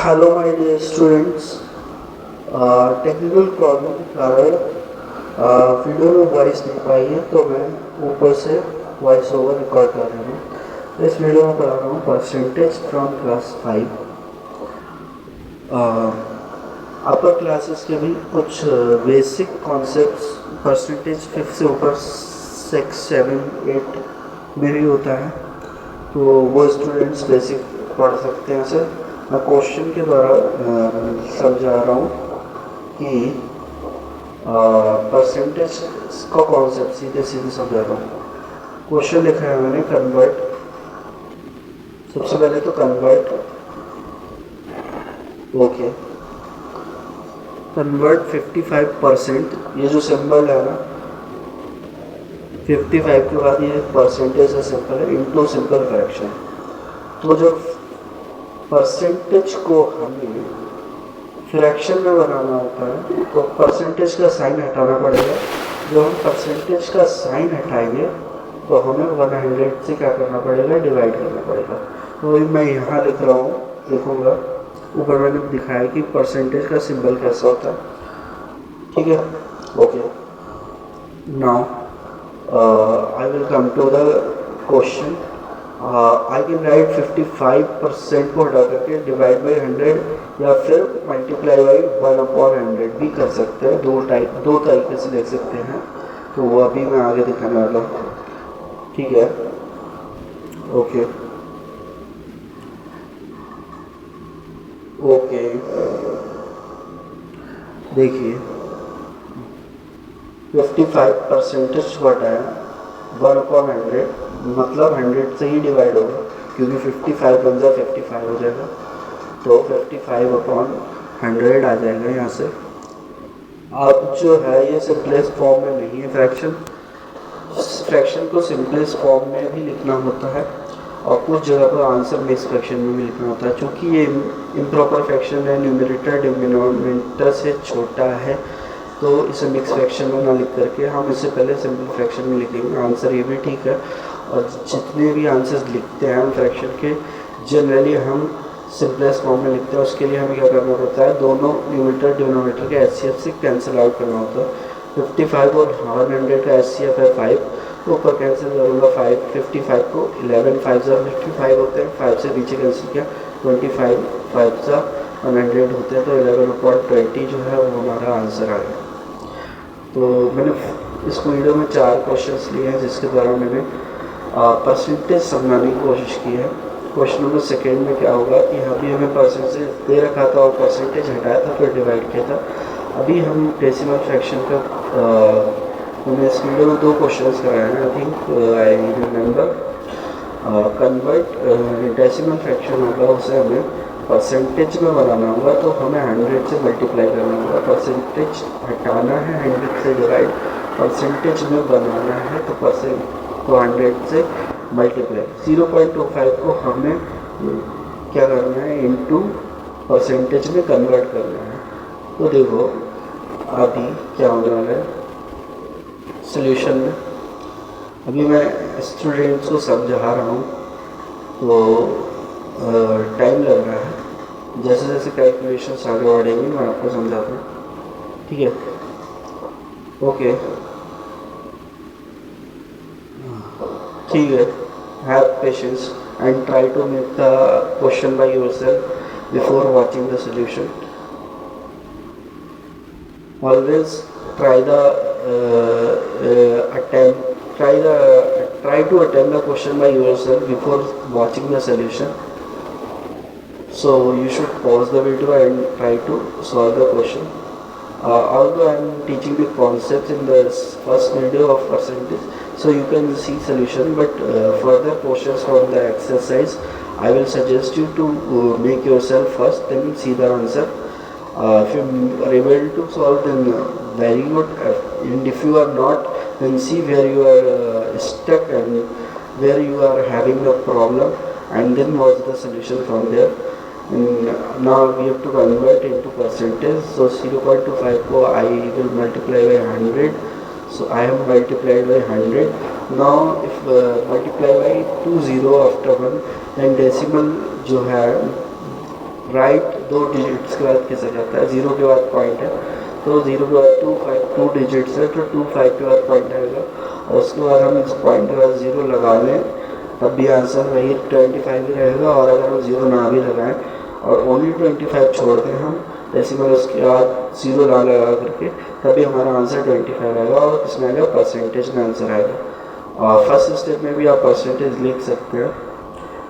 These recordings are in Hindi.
Hello my dear students. Technical problem के कारण वीडियो में वॉइस नहीं पाई है, तो मैं ऊपर से वॉइस ओवर रिकॉर्ड कर रहा हूँ। इस वीडियो में पढ़ा रहा हूँ percentage from class 5। Upper classes के भी कुछ बेसिक कॉन्सेप्ट्स परसेंटेज 5 से ऊपर 6, 7, 8 में भी होता है, तो वो स्टूडेंट्स बेसिक पढ़ सकते हैं। सर मैं क्वेश्चन के द्वारा समझा रहा हूँ कि परसेंटेज का कॉन्सेप्ट सीधे सीधे समझा रहा हूँ। क्वेश्चन लिखा है मैंने कन्वर्ट। सबसे पहले तो कन्वर्ट, ओके, कन्वर्ट 55%, ये जो सिंबल है ना 55 के बाद ये परसेंटेज है सिंपल है, इनटू सिंपल फ्रैक्शन। तो जो परसेंटेज को हमें फ्रैक्शन में बनाना होता है तो परसेंटेज का साइन हटाना पड़ेगा। जब हम परसेंटेज का साइन हटाएंगे तो हमें 100 से क्या करना पड़ेगा, डिवाइड करना पड़ेगा। तो मैं यहाँ लिख रहा हूँ, लिखूँगा। ऊपर मैंने दिखाया कि परसेंटेज का सिंबल कैसा होता है, ठीक है। Okay, now I will come to the question. I can write 55% को हटा करके डिवाइड बाई 100 या फिर मल्टीप्लाई बाई 1/100 भी कर सकते हैं। दो तरीके से लिख सकते हैं, तो वो अभी मैं आगे दिखाने वाला हूँ, ठीक है। ओके ओके, देखिए 55% को हटाया 1/100, मतलब 100 से ही डिवाइड होगा, क्योंकि 55 बन जाए 55 हो जाएगा, तो 55/100 आ जाएगा यहाँ से। अब जो है ये सिंपलेस्ट फॉर्म में नहीं है फ्रैक्शन को सिंपलेस्ट फॉर्म में भी लिखना होता है, और कुछ जगह पर आंसर मिक्स फ्रैक्शन में भी लिखना होता है। चूँकि ये इम्प्रॉपर फ्रैक्शन है, न्यूमरेटर डिनोमिनेटर से छोटा है, तो इसे मिक्स फ्रैक्शन में ना लिख करके हम इससे पहले सिंपल फ्रैक्शन में लिखेंगे। आंसर ये भी ठीक है, और जितने भी आंसर्स लिखते हैं हम फ्रैक्शन के, जनरली हम सिंपलेस्ट फॉर्म में लिखते हैं। उसके लिए हमें क्या करना पड़ता है, दोनों न्यूमरेटर डिनोमिनेटर के HCF से कैंसिल आउट करना होता है। 55 और 100 का HCF है 5, तो ऊपर कैंसिल करूँगा 5, 55 को 11 5 55 होते हैं, 5 से नीचे कैंसिल किया 25 5 100 होते हैं, तो 11/20 जो है वो हमारा आंसर आ गया। तो मैंने इस वीडियो में 4 क्वेश्चंस लिए हैं, जिसके द्वारा मैंने परसेंटेज समझाने की कोशिश की है। क्वेश्चन नंबर 2 में क्या होगा कि अभी हमें परसेंटेज दे रखा था और परसेंटेज हटाया था, फिर डिवाइड किया था। अभी हम डेसिमल फ्रैक्शन का मैंने इस वीडियो में 2 क्वेश्चंस कराए हैं, I think I remember. Convert decimal fraction होगा, उसे हमें परसेंटेज में बनाना होगा, तो हमें 100 से मल्टीप्लाई करना होगा। परसेंटेज हटाना है 100 से डिवाइड, परसेंटेज में बनाना है तो 100 से मल्टीप्लाई। 0.25 को हमें क्या करना है, इनटू परसेंटेज में कन्वर्ट करना है। तो देखो अभी क्या होने वाला है सॉल्यूशन में। अभी मैं स्टूडेंट्स को समझा रहा हूँ, तो टाइम लग रहा है। जैसे जैसे कैलकुलेशंस आगे बढ़ेंगे मैं आपको समझाता हूँ, ठीक है। ओके, ठीक है। Have patience and try to make the question by yourself before watching the solution. Always try the try to attempt the question by yourself before watching the solution. So you should pause the video and try to solve the question. Although I am teaching the concepts in the first video of percentage, so you can see solution, but further portions from the exercise I will suggest you to make yourself first, then see the answer. If you are able to solve, then very good, and if you are not, then see where you are stuck and where you are having the problem, and then watch the solution from there. And now we have to convert into percentage, so 0.25 को I will multiply by 100, so I have multiplied by 100. Now if multiply by 20 after 1, then decimal जो है राइट 2 डिजिट्स के बाद खिसक जाता है, 0 के बाद पॉइंट है तो 0 के बाद 2 डिजिट्स है तो 25 के बाद पॉइंट आएगा, और उसके बाद हम इस पॉइंट के बाद 0 लगा लें तब भी आंसर वही 25 ही रहेगा। और अगर हम 0 ना भी लगाएं और ओनली 25 छोड़ दें हम डेसिमल उसके बाद 0 ना लगा करके, तभी हमारा आंसर 25 आएगा, और इसमें आएगा परसेंटेज में आंसर आएगा। और फर्स्ट स्टेप में भी आप परसेंटेज लिख सकते हैं,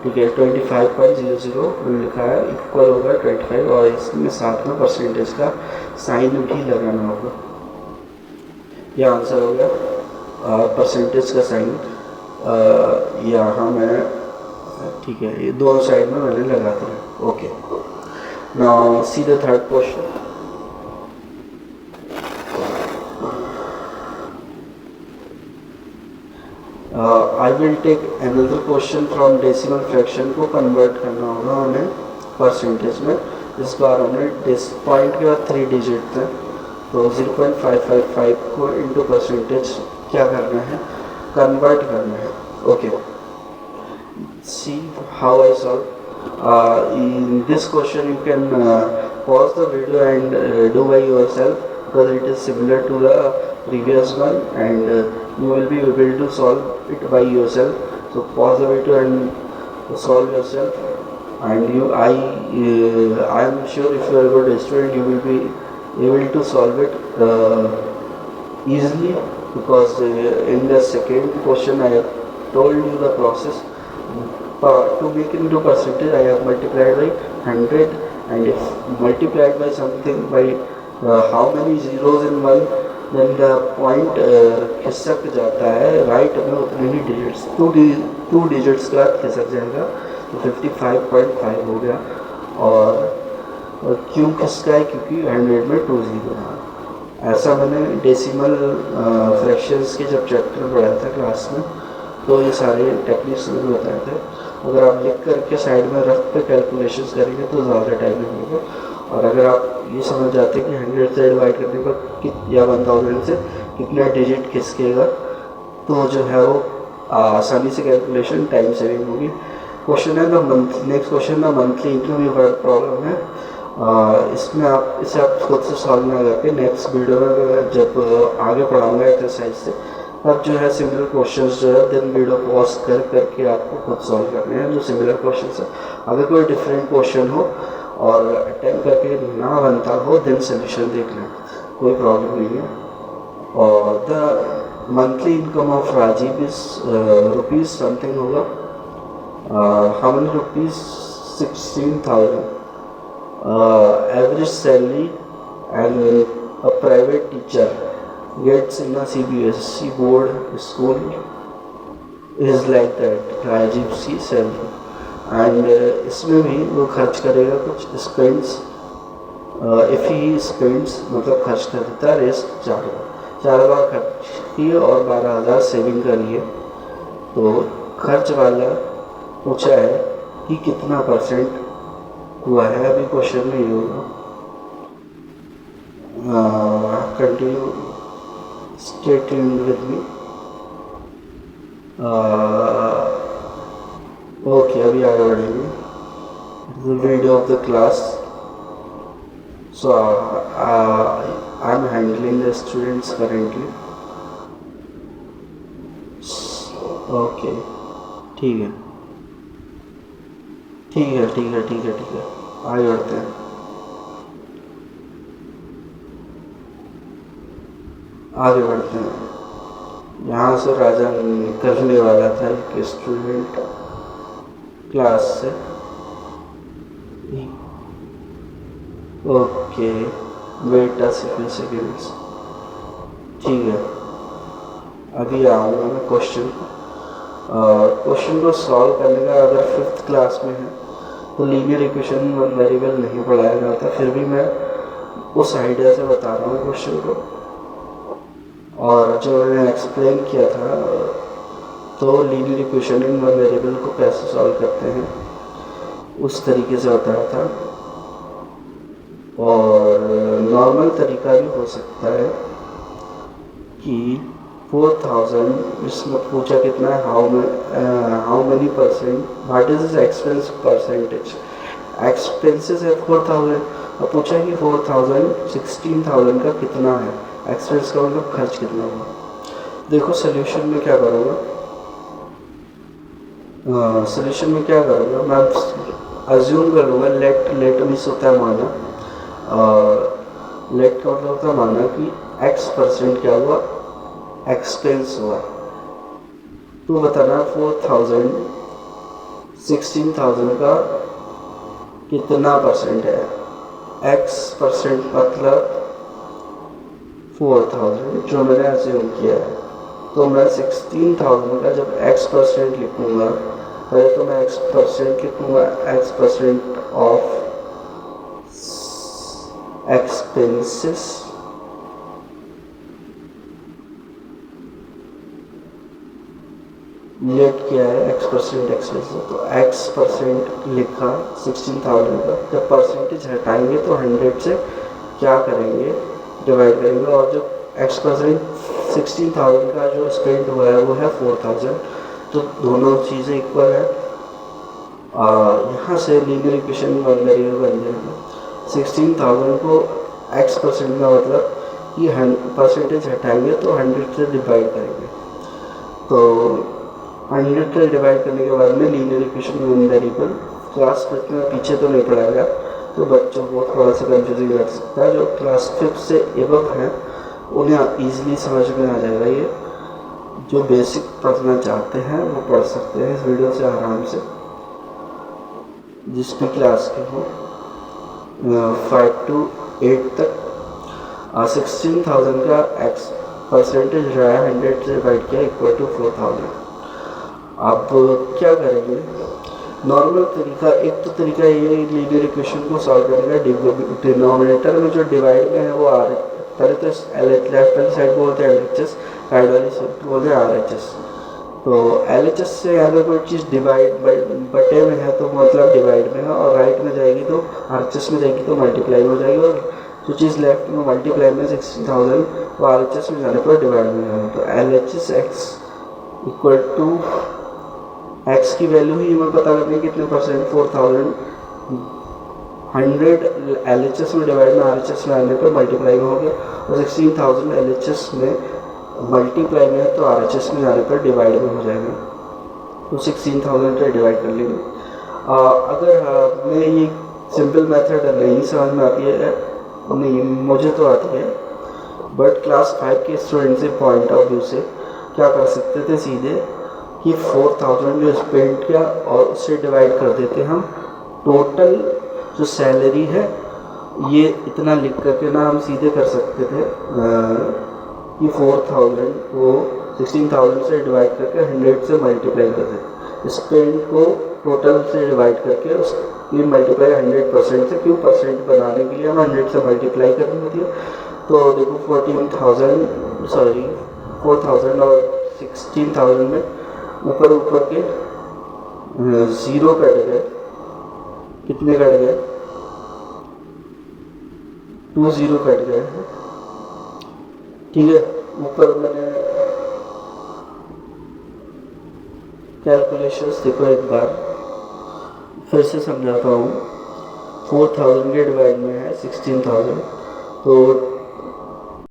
ठीक है। 25.00 लिखा है इक्वल होगा 25, और इसमें साथ में परसेंटेज का साइन भी लगाना होगा। यह आंसर हो गया परसेंटेज का साइन यहाँ मैं, ठीक है, ये दोनों साइड में मैंने लगा दिया। Okay, now see the third question. I will take another question from decimal fraction को कन्वर्ट करना होगा हमें परसेंटेज में। इस बार हमने पॉइंट के बाद 3 डिजिट थे तो 0.555 को इनटू परसेंटेज क्या करना है, कन्वर्ट करना है। Okay, see how I solve in this question. You can pause the video and do by yourself because it is similar to the previous one, and you will be able to solve it by yourself. So pause the video and solve yourself, and I am sure if you are a good student you will be able to solve it easily, because in the second question I have told you the process. To make into percentage I have multiplied by 100, and if multiplied by something by how many zeros in one, then the point खिसक जाता है राइट में उतने ही डिजिट्स, 2 डिजिट्स के बाद खिसक जाएगा तो 55.5 हो गया। और क्यों खिसका है, क्योंकि 100 में 2 जीरो है। ऐसा मैंने डेसिमल फ्रैक्शंस के जब चैप्टर पढ़ाया था क्लास में तो ये सारे टेक्निक्स मैंने बताए थे। अगर आप लिख करके साइड में रख पे कैलकुलेशंस करेंगे तो ज़्यादा टाइम लगेगा, और अगर आप ये समझ जाते हैं कि 100 से डिवाइड करने पर या 1000 से कितना डिजिट खिसकेगा तो जो है वो आसानी से कैलकुलेशन टाइम सेविंग होगी। क्वेश्चन है the month, next question the monthly income problem है। इसमें आप इसे आप खुद से सॉल्व ना करके नेक्स्ट वीडियो में जब आगे पढ़ाऊँगा एक्सरसाइज से, अब जो है सिमिलर क्वेश्चंस जो है देन वीडियो पॉज करके आपको खुद सॉल्व करने हैं जो सिमिलर क्वेश्चंस है। अगर कोई डिफरेंट क्वेश्चन हो और अटेम्प्ट करके ना बनता हो देन सोल्यूशन देख लें, कोई प्रॉब्लम नहीं है। और the monthly income of Rajiv is rupees something होगा, how many rupees 16,000 average salary, and a private teacher gets in a CBSE board school is like that, Rajiv C salary, and इसमें भी वो खर्च करेगा कुछ स्पेंड्स, इफ़ ही स्पेंड्स मतलब खर्च करता है रेस्ट 4 बार खर्च किए और 12,000 सेविंग करिए। तो खर्च वाला पूछा है कि कितना परसेंट हुआ है, अभी क्वेश्चन में ये होगा। Continue stay tuned with me. Okay, अभी आगे बढ़ेंगे। The video of the class. So I'm handling the students currently. Okay, ठीक है, आगे बढ़ते हैं। यहाँ से राजा निकलने वाला था एक स्टूडेंट क्लास से। ओके, वेट 6 सेकेंड्स, ठीक है। अभी आऊँगा मैं क्वेश्चन को सॉल्व करने का। अगर 5th क्लास में है तो लीनियर इक्वेशन वेरिएबल नहीं पढ़ाया जाता, फिर भी मैं उस आइडिया से बता रहा हूँ क्वेश्चन को। और जो मैंने एक्सप्लेन किया था तो linear equation in one variable को कैसे सॉल्व करते हैं उस तरीके से बताया था। और नॉर्मल तरीका भी हो सकता है कि 4,000 इसमें पूछा कितना है, how many percent, what is is expense percentage, expenses है 4000, और पूछा है कि 4000 16,000 का कितना है, एक्सपेंस का मतलब खर्च कितना हुआ। देखो सोल्यूशन में क्या करूँगा, सोल्यूशन में क्या करूँगा, मैं अज्यूम कर लूँगा, लेट मीन्स होता है माना, लेट का मतलब होता है माना कि x% क्या हुआ, एक्सपेंस हुआ। तो बताना 4000 16,000 का कितना परसेंट है, x% मतलब 4000 जो मैंने अज्यूम किया है। तो मैं 16,000 का जब x% लिखूँगा, पहले तो मैं x% लिखूँगा, x% ऑफ एक्सपेंसेस लेट क्या है, x% एक्सपेंसेस, तो x% लिखा 16,000 का, जब परसेंटेज हटाएंगे तो 100 से क्या करेंगे, डिवाइड करेंगे, और जो x% 16,000 का जो स्पेंड हुआ है वो है 4,000, तो दोनों चीज़ें इक्वल है। यहाँ से लीनियर इक्वेशन में बन जाएगा 16,000 को x% का मतलब कि परसेंटेज हटाएंगे तो 100 से डिवाइड करेंगे, तो 100 से डिवाइड करने के बाद में लीनियर इक्वेशन में वेरिएबल क्लास 5 में पीछे तो नहीं पढ़ाएगा, तो बच्चों को थोड़ा सा कंफ्यूजिंग लग सकता है। जो क्लास 5 से एबव हैं उन्हें ईजिली समझ में आ जाएगा, ये जो बेसिक पढ़ना चाहते हैं वो पढ़ सकते हैं इस वीडियो से आराम से, जिस भी क्लास के हो 5 to 8 तक। 16,000 का परसेंटेज रहा है 100 से डिवाइड किया इक्वल टू 4,000। अब क्या करेंगे, नॉर्मल तरीका, एक तो तरीका ये लीनियर इक्वेशन को सॉल्व करने का, डिनोमिनेटर में जो डिवाइड में है वो आर, पहले तो लेफ्ट वाली साइड बोलते हैं LHS, राइट वाली साइड बोलते हैं RHS। तो LHS से अगर कोई चीज़ डिवाइड बटे में है तो मतलब डिवाइड में है, और राइट में जाएगी तो RHS में जाएगी तो मल्टीप्लाई में हो जाएगी, और जो चीज़ लेफ्ट में मल्टीप्लाई में 16,000 वो RHS में जाने पर डिवाइड में जाएगा। तो LHS x equal to x की वैल्यू ही हमें पता करनी है कितने परसेंट, 4,000 100 LHS में डिवाइड में RHS में आने पर मल्टीप्लाई में हो गया, और 16,000 LHS में मल्टीप्लाई में है तो RHS में जाने पर डिवाइड में हो जाएगा, तो 16,000 से डिवाइड कर लेंगे। अगर हमें ये सिंपल मेथड नहीं समझ में आती है, नहीं मुझे तो आती है, बट क्लास 5 के स्टूडेंट से पॉइंट ऑफ व्यू से क्या कर सकते थे सीधे कि 4,000 जो स्पेंड किया और उससे डिवाइड कर देते हम टोटल जो सैलरी है, ये इतना लिख करके ना हम सीधे कर सकते थे कि 4,000 को 16,000 से डिवाइड करके 100 से मल्टीप्लाई कर देते, स्पेंड को टोटल से डिवाइड करके उसकी मल्टीप्लाई 100% से, क्यों परसेंट बनाने के लिए हमें 100 से मल्टीप्लाई करनी होती है। तो देखो 4,000 और 16,000 में ऊपर के ज़ीरो कट गए, कितने कट गए, 2 ज़ीरो कट गए हैं, ठीक है। ऊपर मैंने कैलकुलेशंस देखो एक बार फिर से समझाता हूँ। 4,000 के डिवाइड में है 16,000, तो